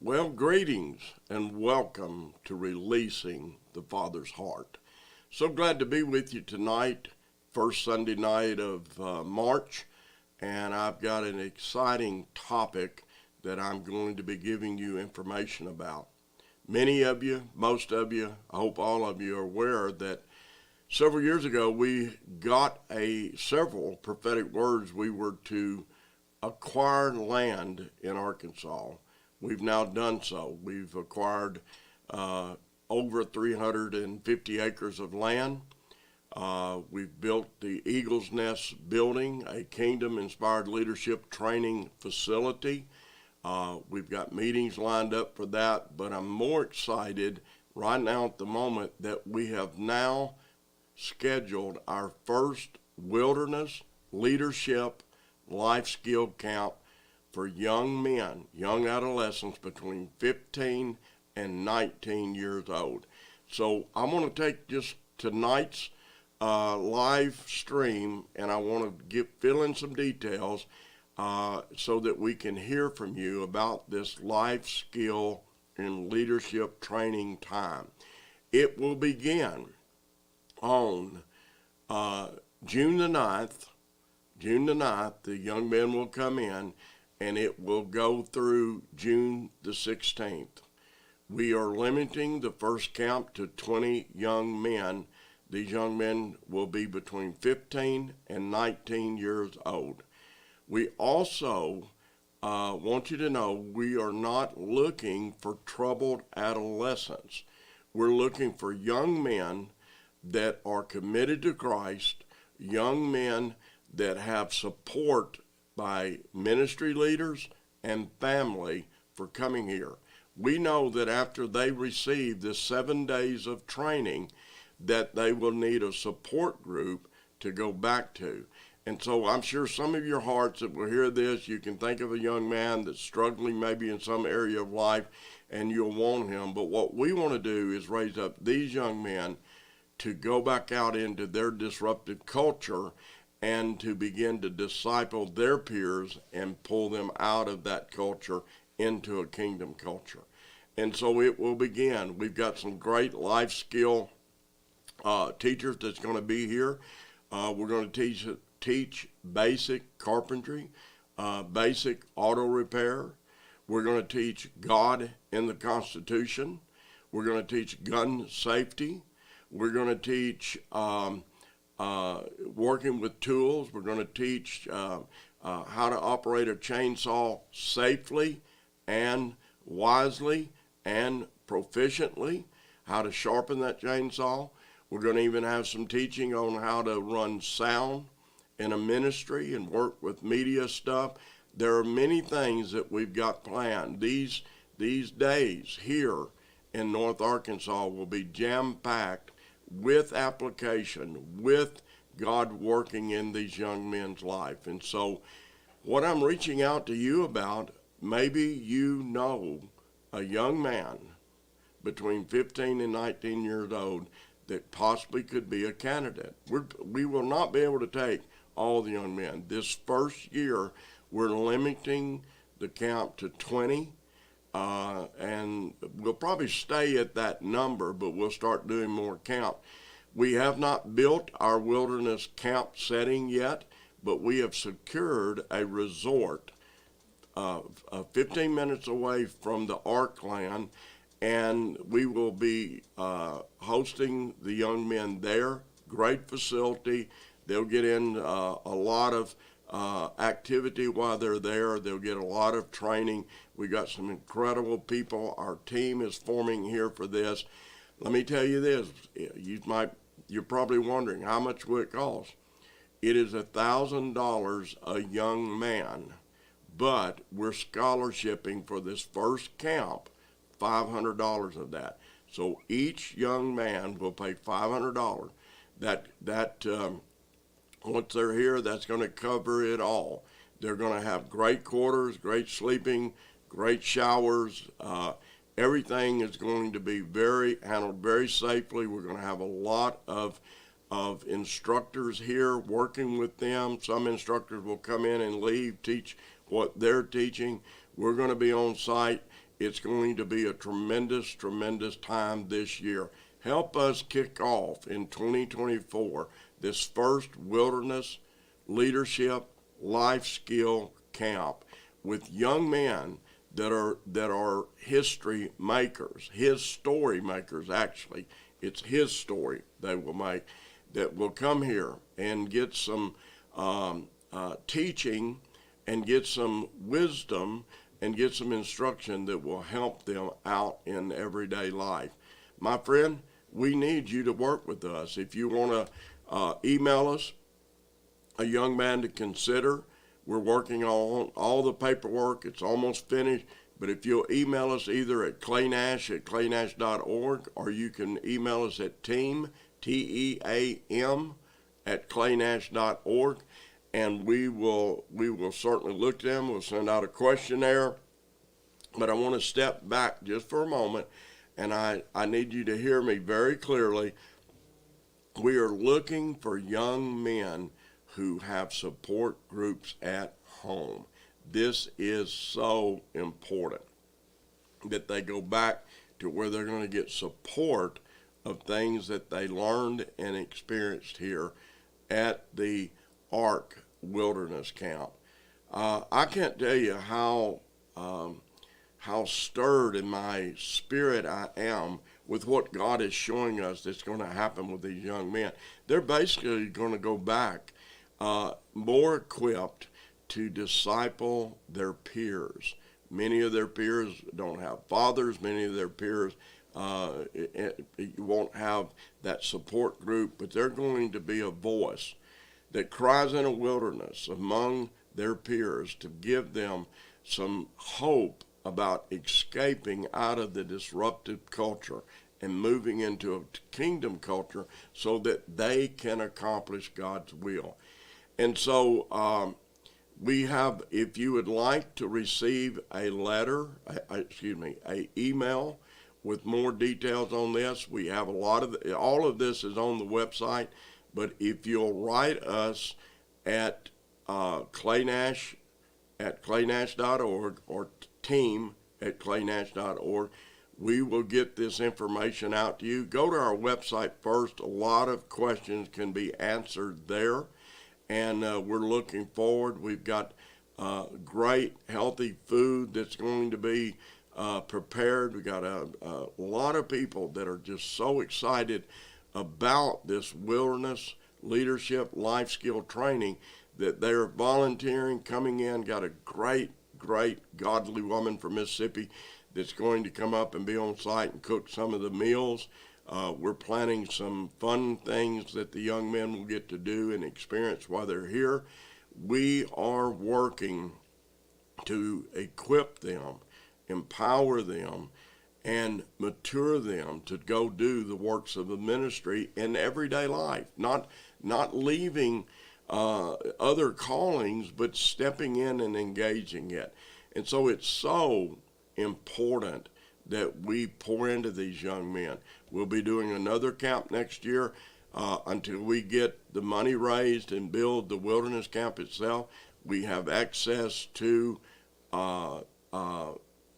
Well, greetings and welcome to Releasing the Father's Heart. So glad to be with you tonight, first Sunday night of March, and I've got an exciting topic that I'm going to be giving you information about. Many of you, most of you, I hope all of you are aware that several years ago we got several prophetic words. We were to acquire land in Arkansas. We've now done so. We've acquired over 350 acres of land. We've built the Eagle's Nest building, a kingdom-inspired leadership training facility. We've got meetings lined up for that, but I'm more excited right now at the moment that we have now scheduled our first wilderness leadership life skill camp for young men, young adolescents between 15 and 19 years old. So I want to take just tonight's live stream and I want to fill in some details so that we can hear from you about this life skill and leadership training time. It will begin on June the 9th. June the 9th, the young men will come in, and it will go through June the 16th. We are limiting the first camp to 20 young men. These young men will be between 15 and 19 years old. We also want you to know we are not looking for troubled adolescents. We're looking for young men that are committed to Christ, young men that have support by ministry leaders and family for coming here. We know that after they receive the 7 days of training that they will need a support group to go back to. And so I'm sure some of your hearts that will hear this, you can think of a young man that's struggling maybe in some area of life and you'll want him. But what we want to do is raise up these young men to go back out into their disrupted culture and to begin to disciple their peers and pull them out of that culture into a kingdom culture. And so it will begin. We've got some great life skill teachers that's going to be here. We're going to teach basic carpentry, basic auto repair. We're going to teach God in the Constitution. We're going to teach gun safety. We're going to teach working with tools. We're going to teach how to operate a chainsaw safely and wisely and proficiently, how to sharpen that chainsaw. We're going to even have some teaching on how to run sound in a ministry and work with media stuff. There are many things that we've got planned. These days here in North Arkansas will be jam-packed with application, with God working in these young men's life. And so what I'm reaching out to you about, maybe you know a young man between 15 and 19 years old that possibly could be a candidate. We will not be able to take all the young men. This first year, we're limiting the camp to 20. And we'll probably stay at that number, but we'll start doing more camp. We have not built our wilderness camp setting yet, but we have secured a resort 15 minutes away from the Ark land, and we will be hosting the young men there. Great facility. They'll get in a lot of activity while they're there. They'll get a lot of training. We got some incredible people. Our team is forming here for this. Let me tell you this. You're probably wondering, how much will it cost? It is $1,000 a young man, but we're scholarshiping for this first camp, $500 of that. So each young man will pay $500. Once they're here, that's going to cover it all. They're going to have great quarters, great sleeping, great showers. Everything is going to be handled very safely. We're going to have a lot of instructors here working with them. Some instructors will come in and leave, teach what they're teaching. We're going to be on site, It's going to be a tremendous, tremendous time this year. Help us kick off in 2024 this first wilderness leadership life skill camp with young men that are history makers, his story makers. Actually, it's his story they will make, that will come here and get some teaching and get some wisdom and get some instruction that will help them out in everyday life. My friend, we need you to work with us. If you want to email us a young man to consider, we're working on all the paperwork. It's almost finished. But if you'll email us either at claynash@claynash.org, or you can email us at team, T-E-A-M, at claynash.org, and we will certainly look at them. We'll send out a questionnaire. But I want to step back just for a moment, and I need you to hear me very clearly. We are looking for young men who have support groups at home. This is so important that they go back to where they're going to get support of things that they learned and experienced here at the Ark Wilderness Camp. I can't tell you how stirred in my spirit I am with what God is showing us that's going to happen with these young men. They're basically going to go back more equipped to disciple their peers. Many of their peers don't have fathers. Many of their peers won't have that support group, but they're going to be a voice that cries in a wilderness among their peers to give them some hope about escaping out of the disruptive culture and moving into a kingdom culture so that they can accomplish God's will. And so we have, if you would like to receive a letter, a email with more details on this, we have all of this is on the website. But if you'll write us at claynash at claynash.org or team at claynash.org, we will get this information out to you. Go to our website first. A lot of questions can be answered there, and we're looking forward. We've got great, healthy food that's going to be prepared. We've got a lot of people that are just so excited about this wilderness leadership life skill training that they're volunteering, coming in. Got a great godly woman from Mississippi that's going to come up and be on site and cook some of the meals. We're planning some fun things that the young men will get to do and experience while they're here. We are working to equip them, empower them, and mature them to go do the works of the ministry in everyday life, not leaving other callings, but stepping in and engaging it. And so it's so important that we pour into these young men. We'll be doing another camp next year until we get the money raised and build the wilderness camp itself. We have access to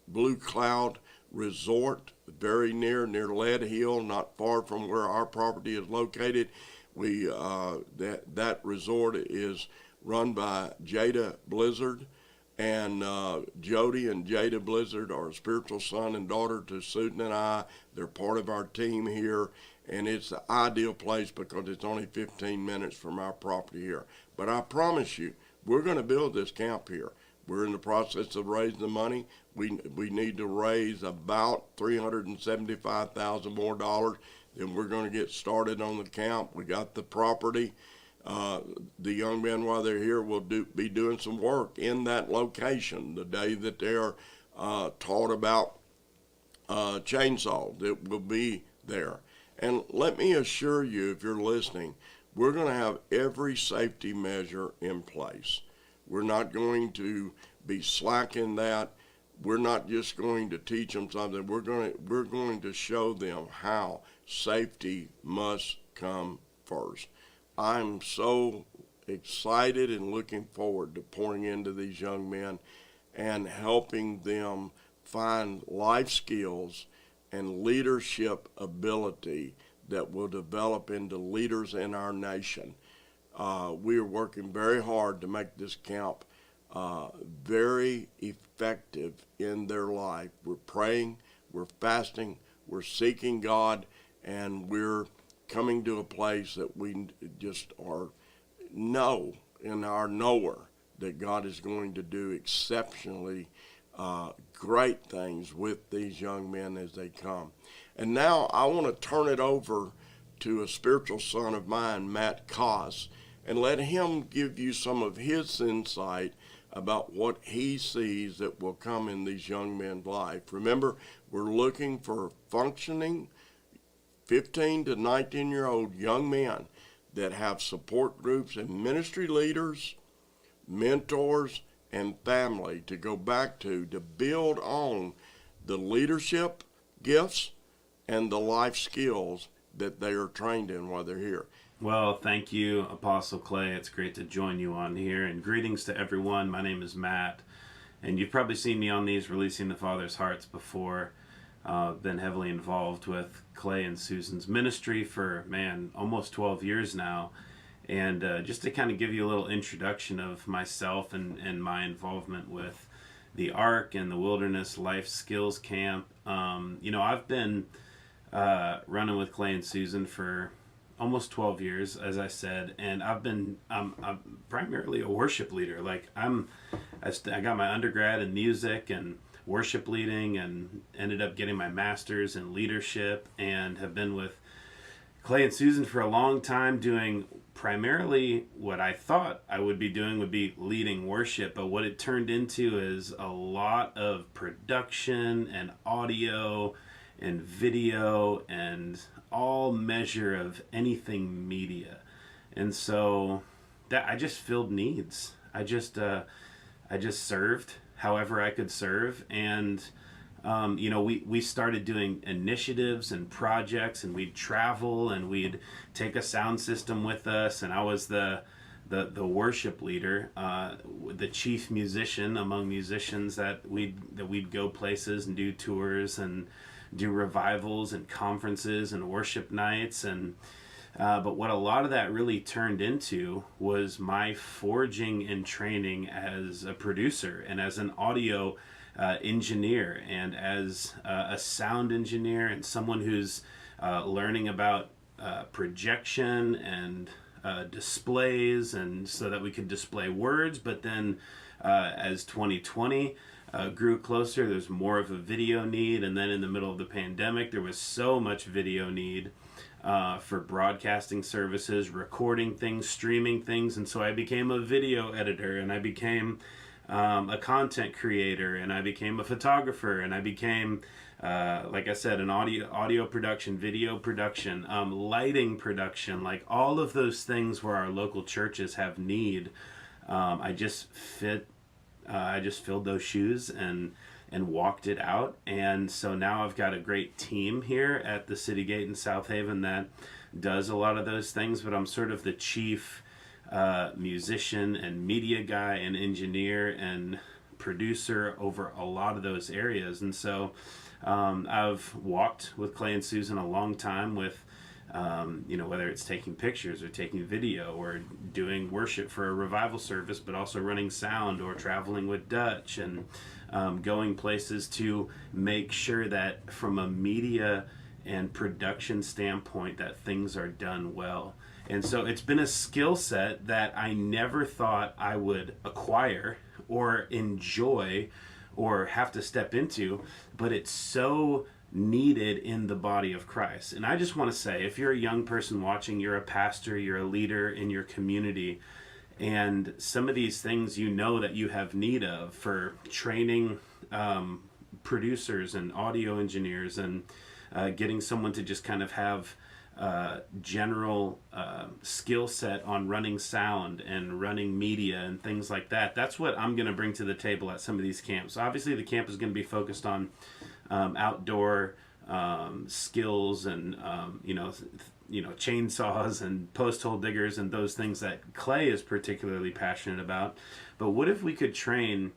Blue Cloud Resort, very near Lead Hill, not far from where our property is located. We that resort is run by Jada Blizzard, and Jody and Jada Blizzard are a spiritual son and daughter to Susan and I. They're part of our team here, and it's the ideal place because it's only 15 minutes from our property here. But I promise you, we're going to build this camp here. We're in the process of raising the money. We need to raise about $375,000 more dollars. Then we're going to get started on the camp. We got the property. The young men, while they're here, will be doing some work in that location. The day that they're taught about chainsaws, it will be there. And let me assure you, if you're listening, we're going to have every safety measure in place. We're not going to be slack in that. We're not just going to teach them something. We're going to show them how safety must come first. I'm so excited and looking forward to pouring into these young men and helping them find life skills and leadership ability that will develop into leaders in our nation. We are working very hard to make this camp very effective in their life. We're praying, we're fasting, we're seeking God, and we're coming to a place that we just know in our knower that God is going to do exceptionally great things with these young men as they come. And now I want to turn it over to a spiritual son of mine, Matt Koss, and let him give you some of his insight about what he sees that will come in these young men's life. Remember, we're looking for functioning 15 to 19-year-old young men that have support groups and ministry leaders, mentors, and family to go back to build on the leadership gifts and the life skills that they are trained in while they're here. Well, thank you, Apostle Clay. It's great to join you on here. And greetings to everyone. My name is Matt. And you've probably seen me on these Releasing the Father's Hearts before. Been heavily involved with Clay and Susan's ministry for, almost 12 years now. And just to kind of give you a little introduction of myself and my involvement with the ARC and the Wilderness Life Skills Camp. I've been running with Clay and Susan for almost 12 years, as I said, and I'm primarily a worship leader. I got my undergrad in music and worship leading, and ended up getting my master's in leadership, and have been with Clay and Susan for a long time, doing primarily what I thought I would be doing would be leading worship, but what it turned into is a lot of production and audio and video and all measure of anything media. And so that I just filled needs. I just served however I could serve. And we started doing initiatives and projects, and we'd travel and we'd take a sound system with us, and I was the worship leader, the chief musician among musicians that we'd go places and do tours and do revivals and conferences and worship nights. And but what a lot of that really turned into was my forging and training as a producer and as an audio engineer, and as a sound engineer, and someone who's learning about projection and displays, and so that we could display words. But then as 2020 grew closer, there's more of a video need, and then in the middle of the pandemic there was so much video need for broadcasting services, recording things, streaming things. And so I became a video editor, and I became a content creator, and I became a photographer, and I became like I said, an audio production, video production, lighting production, like all of those things where our local churches have need. I just filled those shoes and walked it out. And so now I've got a great team here at the City Gate in South Haven that does a lot of those things, but I'm sort of the chief musician and media guy and engineer and producer over a lot of those areas. And so I've walked with Clay and Susan a long time with whether it's taking pictures or taking video or doing worship for a revival service, but also running sound or traveling with Dutch and going places to make sure that from a media and production standpoint that things are done well. And so it's been a skill set that I never thought I would acquire or enjoy or have to step into, but it's so needed in the body of Christ. And I just want to say, if you're a young person watching, you're a pastor, you're a leader in your community, and some of these things you know that you have need of for training producers and audio engineers, and getting someone to just kind of have general skill set on running sound and running media and things like that. That's what I'm going to bring to the table at some of these camps. Obviously, the camp is going to be focused on outdoor skills and chainsaws and post hole diggers and those things that Clay is particularly passionate about. But what if we could train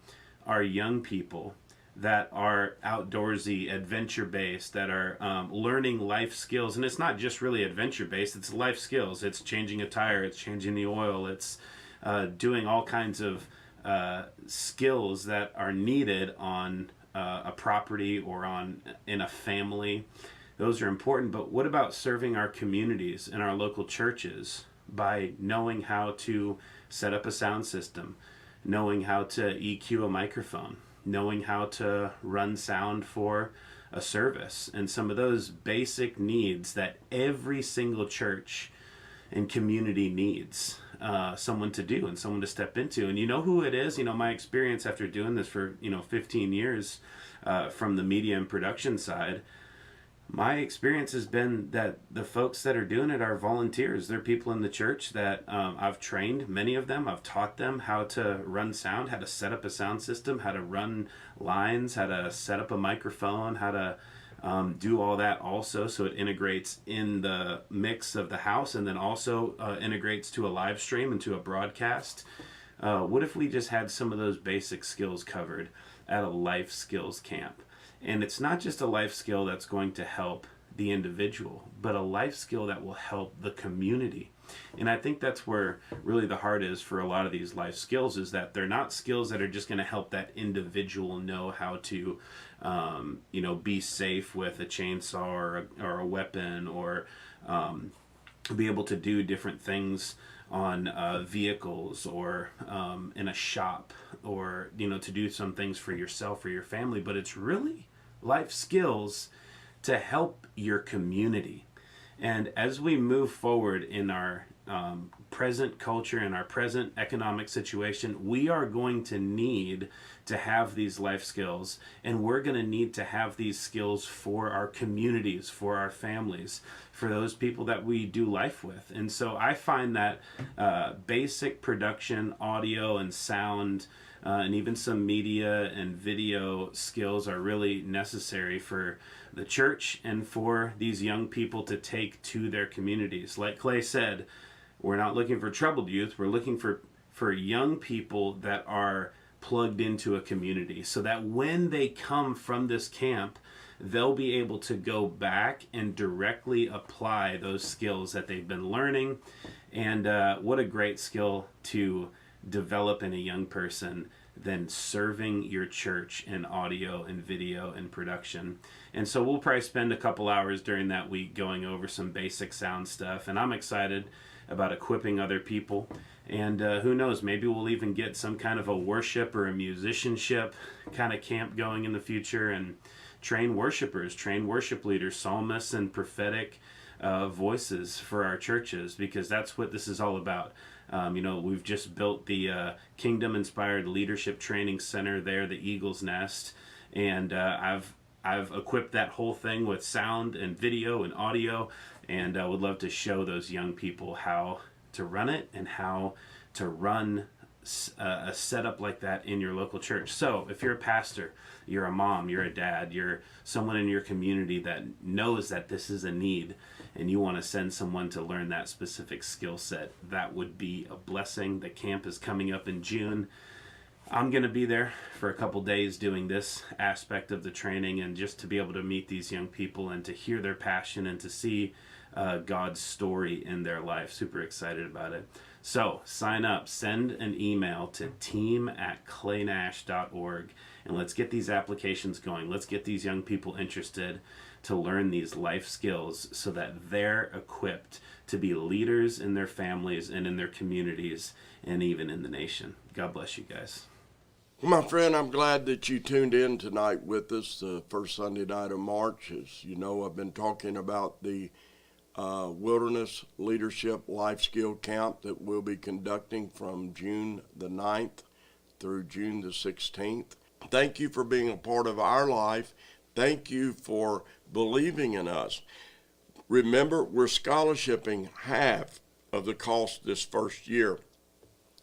our young people that are outdoorsy, adventure-based, that are learning life skills. And it's not just really adventure-based, it's life skills. It's changing a tire, it's changing the oil, it's doing all kinds of skills that are needed on a property or in a family. Those are important. But what about serving our communities and our local churches by knowing how to set up a sound system, knowing how to EQ a microphone, knowing how to run sound for a service, and some of those basic needs that every single church and community needs someone to do and someone to step into. And you know who it is? My experience after doing this for 15 years from the media and production side, my experience has been that the folks that are doing it are volunteers. They're people in the church that I've trained, many of them. I've taught them how to run sound, how to set up a sound system, how to run lines, how to set up a microphone, how to do all that also, so it integrates in the mix of the house, and then also integrates to a live stream and to a broadcast. What if we just had some of those basic skills covered at a life skills camp? And it's not just a life skill that's going to help the individual, but a life skill that will help the community. And I think that's where really the heart is for a lot of these life skills, is that they're not skills that are just going to help that individual know how to, be safe with a chainsaw or a weapon, or be able to do different things on vehicles, or in a shop, or, to do some things for yourself or your family. But it's really life skills to help your community. And as we move forward in our present culture and our present economic situation, we are going to need to have these life skills, and we're going to need to have these skills for our communities, for our families, for those people that we do life with. And so I find that basic production, audio and sound, and even some media and video skills are really necessary for the church and for these young people to take to their communities. Like Clay said, we're not looking for troubled youth. We're looking for young people that are plugged into a community, so that when they come from this camp, they'll be able to go back and directly apply those skills that they've been learning. And what a great skill to develop in a young person than serving your church in audio and video and production. And so we'll probably spend a couple hours during that week going over some basic sound stuff, and I'm excited about equipping other people. And who knows, maybe we'll even get some kind of a worship or a musicianship kind of camp going in the future, and train worshipers, train worship leaders, psalmists, and prophetic voices for our churches, because that's what this is all about. We've just built the Kingdom-inspired leadership training center there, the Eagle's Nest, and I've equipped that whole thing with sound and video and audio, and I would love to show those young people how to run it and how to run a setup like that in your local church. So if you're a pastor, you're a mom, you're a dad, you're someone in your community that knows that this is a need, and you want to send someone to learn that specific skill set, that would be a blessing. The camp is coming up in June. I'm going to be there for a couple days doing this aspect of the training, and just to be able to meet these young people and to hear their passion and to see God's story in their life. Super excited about it. So sign up, send an email to team@claynash.org, and let's get these applications going. Let's get these young people interested to learn these life skills so that they're equipped to be leaders in their families and in their communities and even in the nation. God bless you guys. My friend, I'm glad that you tuned in tonight with us, the first Sunday night of March. As you know, I've been talking about the Wilderness Leadership Life Skill Camp that we'll be conducting from June the 9th through June the 16th. Thank you for being a part of our life. Thank you for believing in us. Remember, we're scholarshiping half of the cost this first year,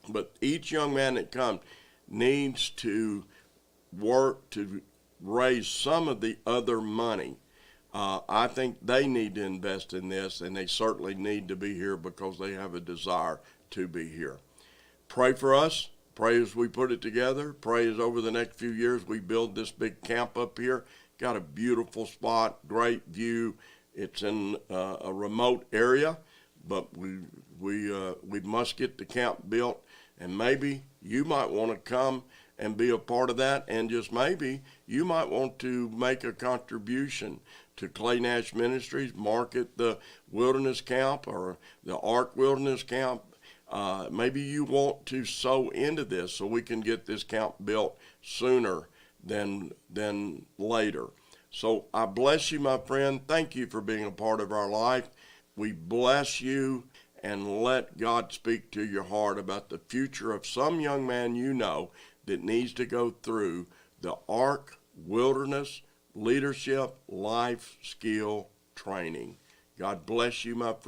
but each young man that comes needs to work to raise some of the other money. I think they need to invest in this, and they certainly need to be here because they have a desire to be here. Pray for us. Pray as we put it together. Pray as over the next few years we build this big camp up here. Got a beautiful spot, great view. It's in a remote area, but we must get the camp built. And maybe you might want to come and be a part of that, and just maybe you might want to make a contribution to Clay Nash Ministries, market the Wilderness Camp or the Ark Wilderness Camp. Maybe you want to sow into this so we can get this camp built sooner than later. So I bless you, my friend. Thank you for being a part of our life. We bless you, and let God speak to your heart about the future of some young man you know that needs to go through the Ark Wilderness Leadership Life Skill Training. God bless you, my friend.